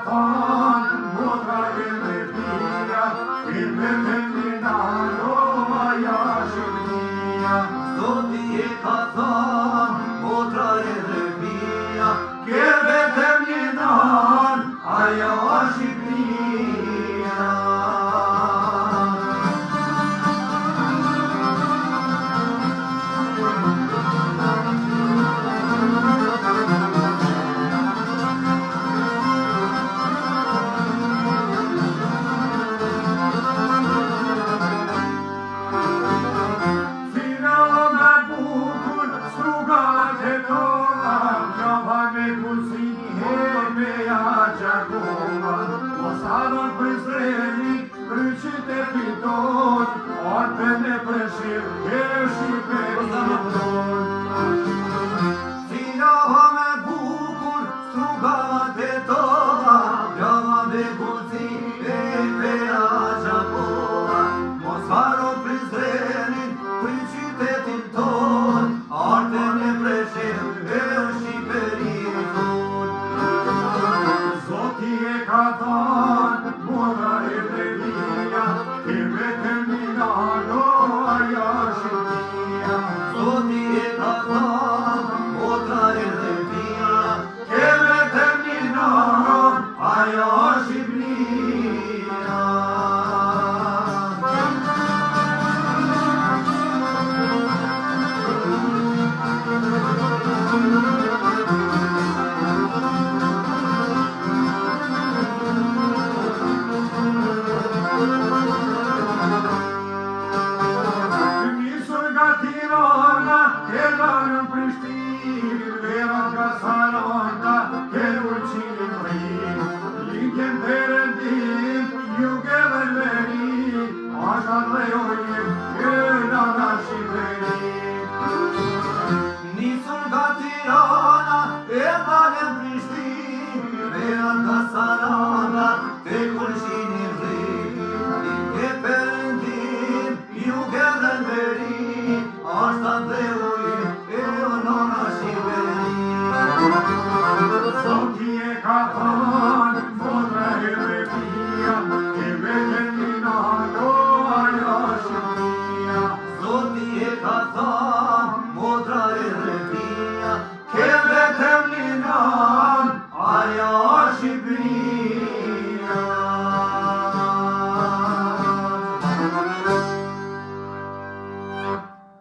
thënë motra e Levia, e vetëm Milano aja Shqipnia. Zoti e ka thënë motra e Levia, ke vetëm Milano aja Shqipnia. Mosaron për Izraeli, për qytetin tonë, orpen e preshir, e Shqipërinë tonë. Sinjava me bukur, strugat e tona, pjava me guzi e pera Gjakova. Mosaron për Izraelin, për qytetin tonë, orpen e preshir, e Shqipërinë tonë. Zoti e ka thënë motra e Levia, ke vetëm Milano aja Shqipnia. Zoti e ka thënë motra e Levia, ke vetëm Milano aja Shqipnia. Tirana, che l'hanno Prishtinë, vera nga Saranda, che l'uccidi l'Indien Perendin, juge dhe Lveri, asha dhe ojim, e nga Shqipërinë. Nisur nga Tirana, erdhën në Prishtinë, vera nga Saranda.